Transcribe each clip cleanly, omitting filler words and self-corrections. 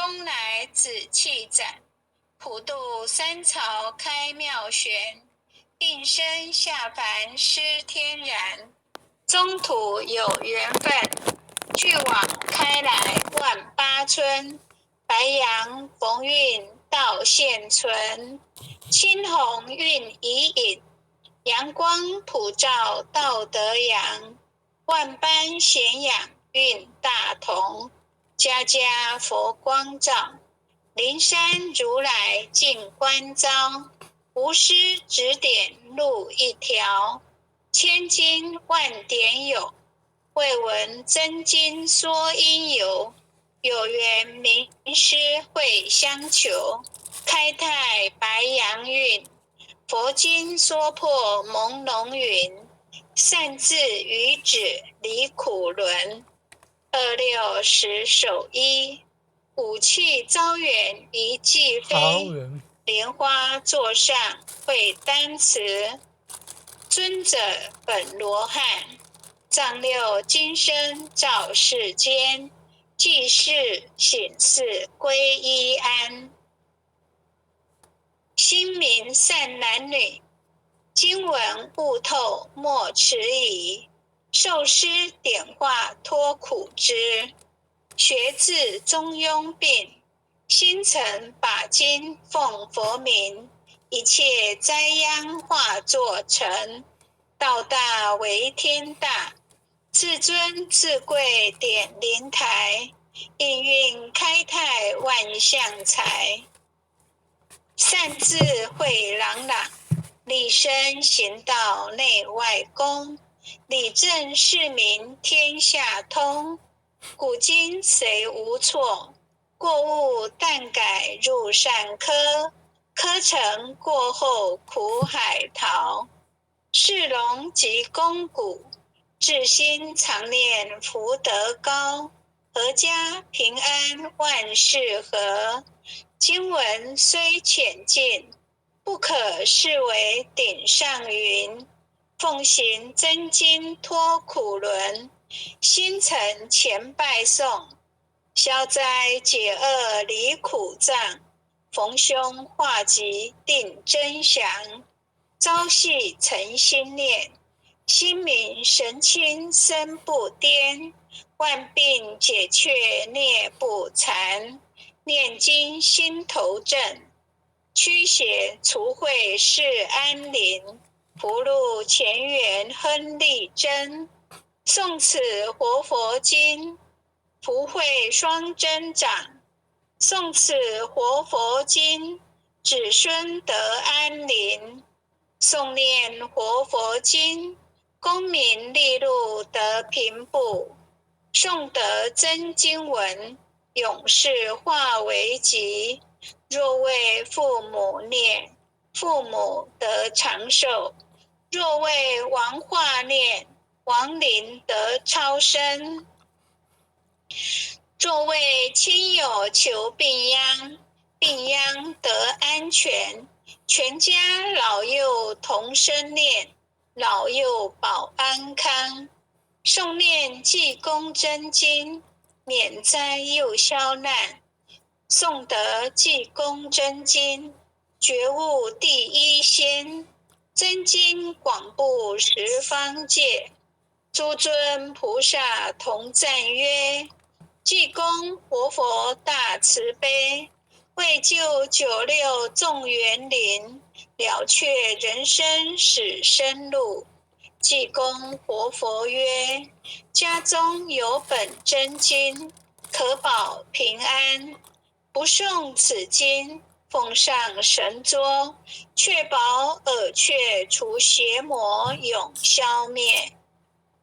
东来紫气展，普渡三朝开妙玄。应身下凡施天然，中土有缘分，俱往开来万八春。白杨逢运道现存，青红运已隐，阳光普照道德阳。万般咸养运大同，家家佛光照。灵山如来净观照，无师指点路一条。千经万典有，未闻真经说因由。有缘名师会相求，开泰白杨运。佛经说破朦胧云，善智愚子离苦轮。26守一，武器招远一骑飞。莲花座上会丹瓷，尊者本罗汉。丈六金身照世间，济世醒世归依安。心明善男女，经文悟透莫迟疑。受师点化脱苦枝，学至中庸病。心诚把经奉佛名，一切灾殃化作尘。道大为天大，至尊至贵点灵台。应运开泰万象财，善智慧朗朗。立身行道内外公，理政事民天下通。古今谁无错，过误但改入善科。科成过后苦海淘，世龙及肱骨，至心常念福德高。阖家平安万事和，经文虽浅近，不可视为顶上云。奉行真经脱苦轮，心诚前拜诵。消灾解厄离苦障，逢凶化吉定真祥。朝夕诚心念，心明神清身不颠。万病解却孽不残，念经心头正。驱邪除秽是安宁，福禄前缘亨利贞。诵此活佛经，福慧双增长。诵此活佛经，子孙得安宁。诵念活佛经，功名利禄得平补。诵得真经文，永世化为吉。若为父母念，父母得长寿；若为王化念，亡灵得超生；若为亲友求病殃，病殃得安全。全家老幼同声念，老幼保安康。诵念济公真经，免灾又消难。诵得济公真经，觉悟第一仙。真经广布十方界，诸尊菩萨同赞曰：济公活佛大慈悲，为救96众园林，了却人生死生路。济公活佛曰：家中有本真经，可保平安。不诵此经，奉上神桌，确保耳雀除邪魔永消灭。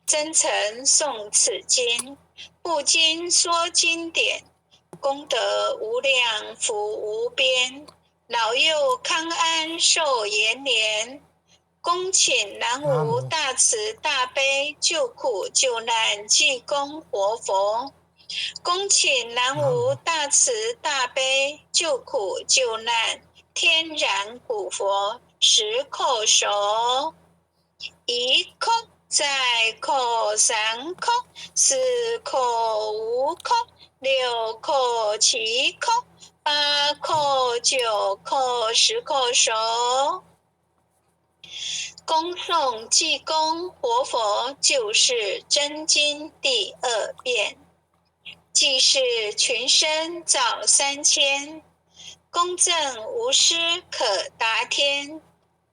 真诚诵此经，不经说经典，功德无量福无边。老幼康安寿延年，恭请南无大慈大悲救苦救难济公活佛。恭请南无大慈大悲救苦救难天然古佛，十叩首。一叩3口3口，4口5口，6口7口，8口9口，10口熟。恭送济公活佛救世真经第2遍，济世群生造3000，公正无私可达天。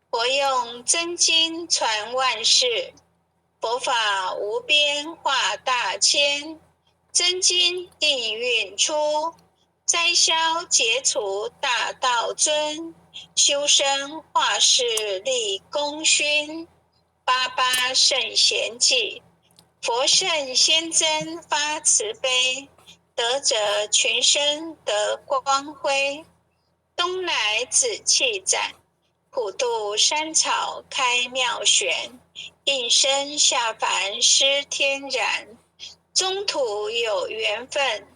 佛用真经传万世，佛法无边化大千。真经应运出，灾消解除大道尊。修身化世立功勋，88圣贤记，佛圣先真发慈悲，德者群生得光辉。东来紫气展，普渡山草开妙玄，应身下凡施天然。中途有缘分，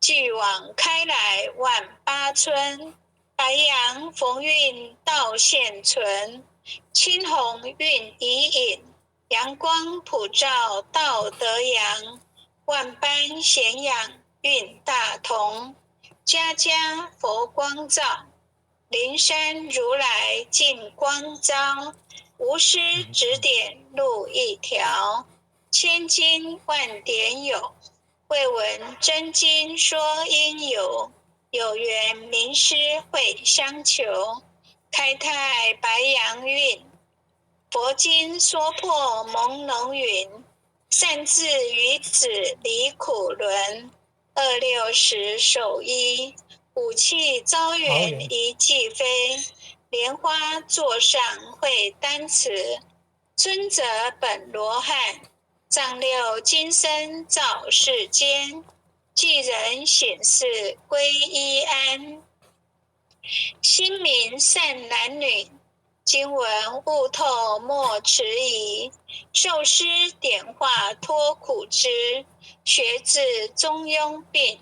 继往开来万八村。白杨逢运道现存，青红运已隐，阳光普照道德阳。万般咸养运大同，家家佛光照，灵山如来净光照。无师指点路一条，千经万典有，未闻真经说因由。有缘名师会相求，开泰白杨运，佛经说破朦胧云。善智于子离苦轮，26时守一，武器招缘一骑飞。莲花座上会丹瓷，尊者本罗汉，丈六金身照世间。济人显示归依安，心明善男女，经文悟透莫迟疑。受师点化脱苦枝，学至中庸病。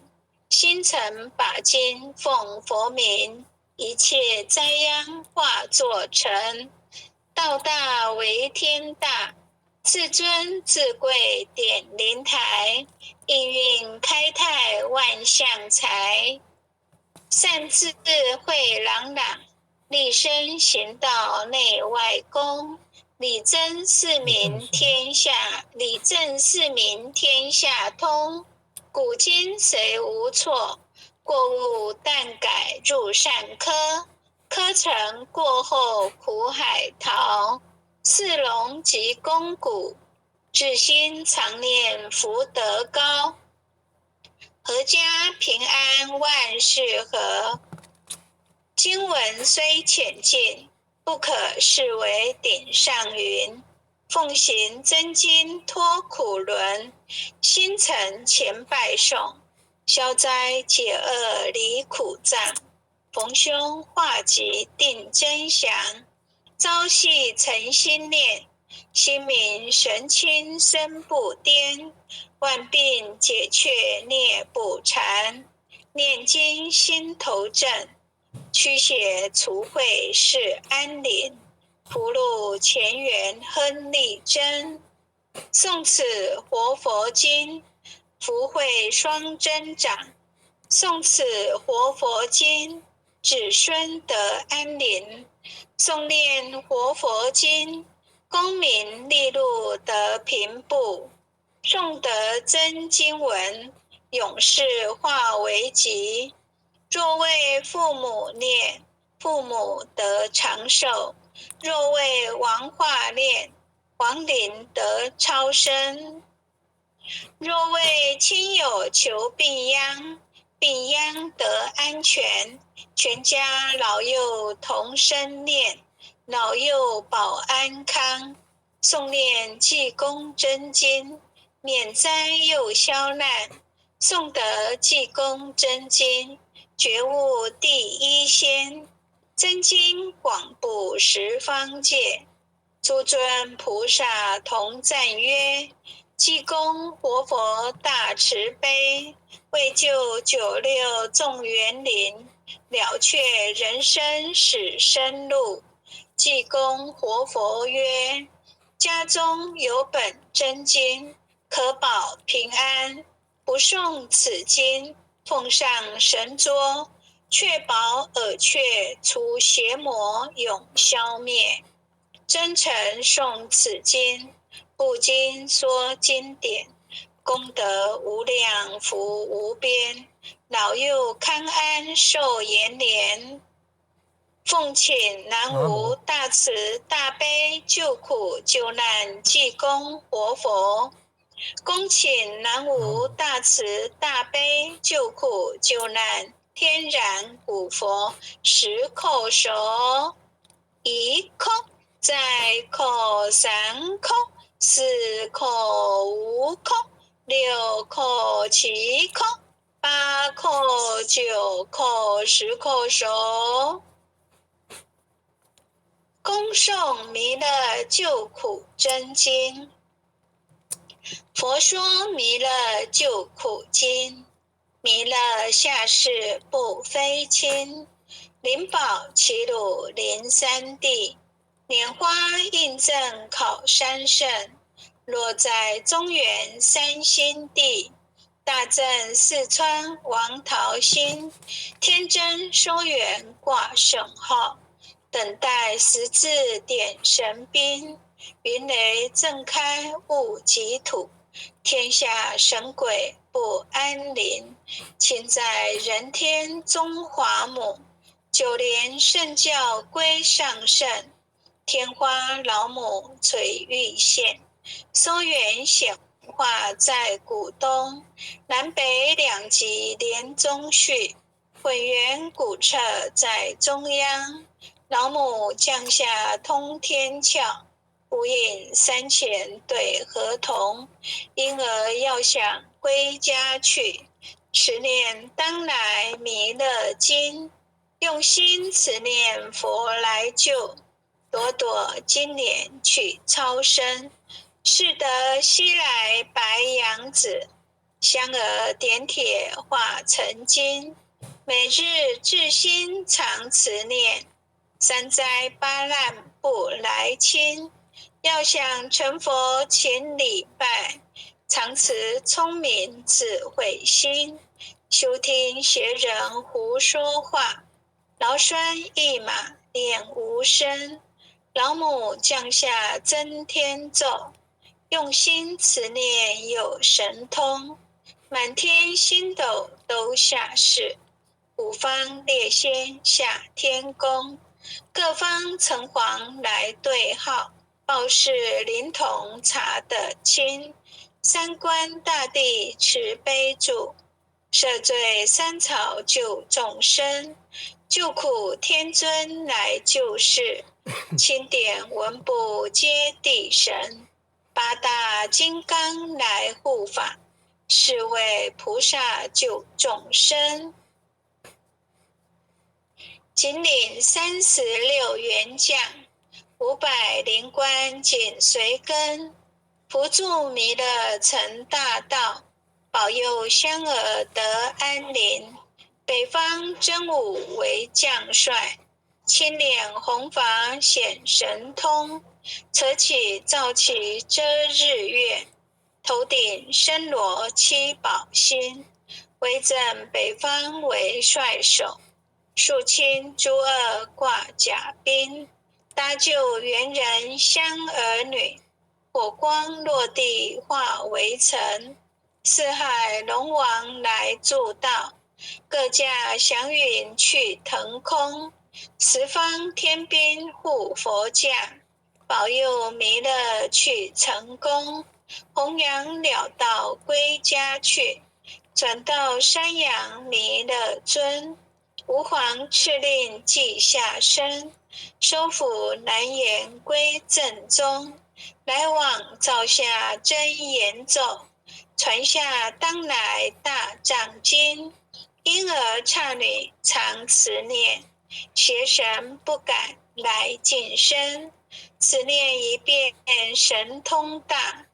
心诚把经奉佛名，一切灾殃化作尘。道大为天大，至尊至贵点灵台。应运开泰万象财，善智慧朗朗，立身行道内外功。理正是民天下通。古今谁无错，过误但改入善科。科成过后苦海淘，四龙及肱骨，至心常念福德高。阖家平安万事和，经文虽浅近，不可视为顶上云。奉行真经脱苦轮，心诚前拜诵，消灾解厄离苦障。逢凶化吉定真祥，朝夕诚心念，心明神清身不颠。万病解却孽不缠，念经心头正，驱邪除秽是安宁。福禄前缘亨利贞，诵此活佛经，福慧双增长。诵此活佛经，子孙得安宁。诵念活佛经，功名利禄得平步。诵得真经文，永世化为吉。若为父母念，父母得长寿；若为王化念，王灵得超生；若为亲友求病殃，病殃得安全。全家老幼同声念，老幼保安康。诵念济公真经，免灾又消难。诵得济公真经，觉悟第一仙。真经广布十方界，诸尊菩萨同赞曰：济公活佛大慈悲，为救96众园林，了却人生死生路。济公活佛曰：家中有本真经，可保平安。不诵此经，奉上神桌，确保耳雀除邪魔，永消灭。真诚诵此经，不经说经典，功德无量，福无边，老幼康安，寿延年。奉请南无大慈大悲救苦救难济公活佛，恭请南无大慈大悲救苦救难天然古佛十叩首。一叩再叩三叩四叩五叩六叩七叩八叩九叩十叩首。恭诵弥勒救苦真经。佛说弥勒救苦经，弥勒下世不非亲，灵宝齐鲁临山地，拈花印证考山胜，落在中原三星地，大正四川王桃心，天真收圆挂圣号，等待十字点神兵，云雷震开雾极土，天下神鬼不安宁，亲在人天中华母，就连圣教归上圣，天花老母垂玉线，收圆显化在古东，南北两极连中续，混元古刹在中央，老母降下通天窍，无影山前对河童，因而要想归家去，持念当来弥勒经，用心持念佛来救，朵朵金莲去超生，是得西来白羊子，香儿点铁化成金，每日至心常持念，三灾八难不来侵，要想成佛请礼拜，常持聪明智慧心，休听邪人胡说话，劳酸一马念无声，老母降下真天咒，用心持念有神通，满天星斗都下世，五方列仙下天宫，各方城隍来对号，报事灵童查得清，三官大帝慈悲助，赦罪三草救众生，救苦天尊来救世，钦点文部皆地神，八大金刚来护法，是为菩萨救众生。仅领36员将，500灵官紧随跟，扶助弥勒成大道，保佑香儿得安宁。北方真武为将帅，青脸红发显神通，扯起皂旗遮日月，头顶身罗七宝星，威震北方为帅首，肃清诸恶挂甲兵，搭救猿人香儿女，火光落地化为尘，四海龙王来助道，各驾祥云去腾空，十方天兵护佛驾，保佑弥勒去成功，弘扬了道归家去，转到山阳弥勒尊，吾皇敕令记下生，收服南延归正宗，来往照下真言咒，传下当来大藏经，婴儿刹女常持念，邪神不敢来近身，此念一遍神通大，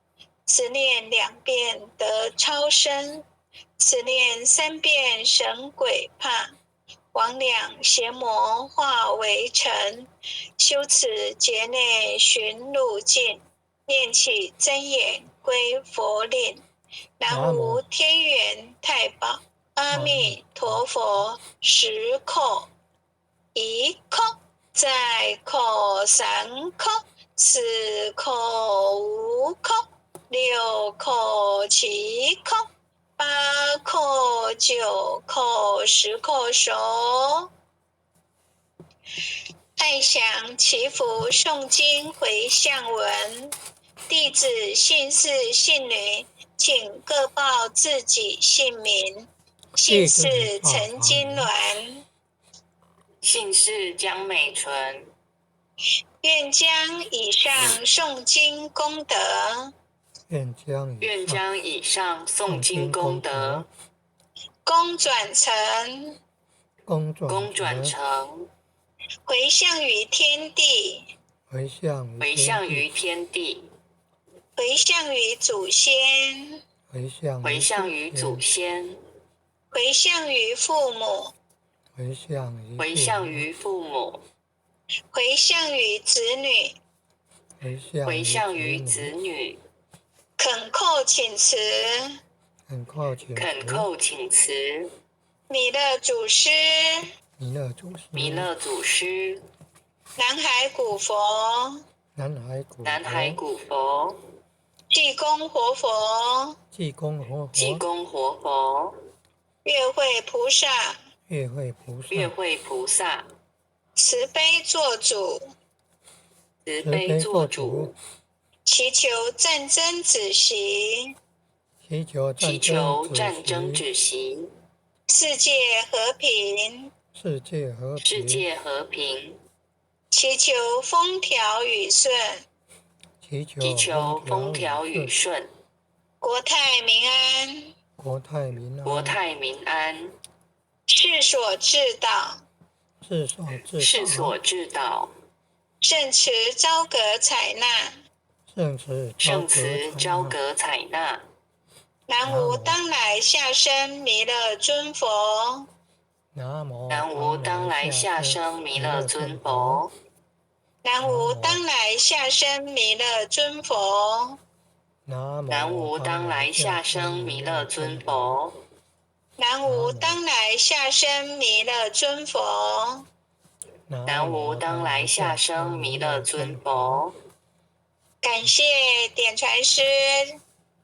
此念2遍得超生，此念3遍神鬼怕，魍魉邪魔化为尘，修此劫内寻路径，念起真言归佛令。南无天元太保阿弥陀佛，十叩，一叩，再叩三叩，四叩五叩，六叩七叩，八叩九叩，十叩首。爱详祈福诵经回向文，弟子姓氏姓名，请各报自己姓名。姓氏陈金鸾，姓氏江美纯。愿将以上诵经功德，愿将以上诵经功德，功转成，回向于天地，回向于天地，回向于祖先，回向于祖先，回向于父母，回向于父母，回向于子女，回向于子女，恳叩请辞，恳叩请辞，弥勒祖师，弥勒祖师，南海古佛，南海古佛，济公活佛，济公活佛，月慧菩萨，月慧菩萨，慈悲做主，祈求战争止息，世界和平，祈求风调雨顺，国泰民安，世所至道，圣慈昭格采纳，南无当来下生弥勒尊佛，南无当来下生弥勒尊佛，南无当来下生弥勒尊佛，南无当来下生弥勒尊佛，南无当来下生弥勒尊佛，南无当来下生弥勒尊佛。感谢点传师，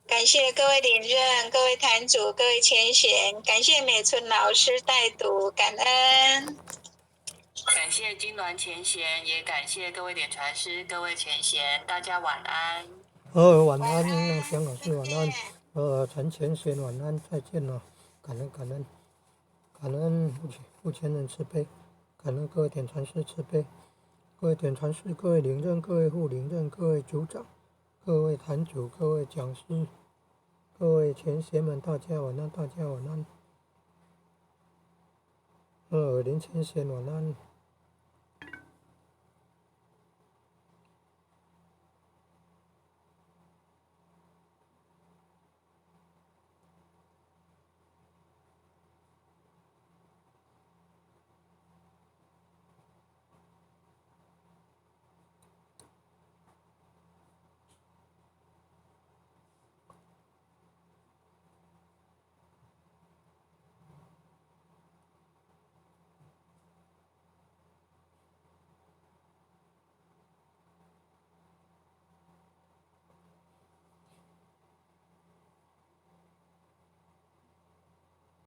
感谢各位领任、各位坛主、各位前贤，感谢美纯老师带读，感恩。感谢金鸾前贤，也感谢各位点传师、各位前贤，大家晚安。晚安，让祥老师晚安。陈前贤晚安，再见了。感恩父前人慈悲，感恩各位点传师慈悲，各位点传师、各位领任、各位副领任、各位组长、各位坛主、各位讲师、各位前贤们，大家晚安，大家晚安。林前贤晚安。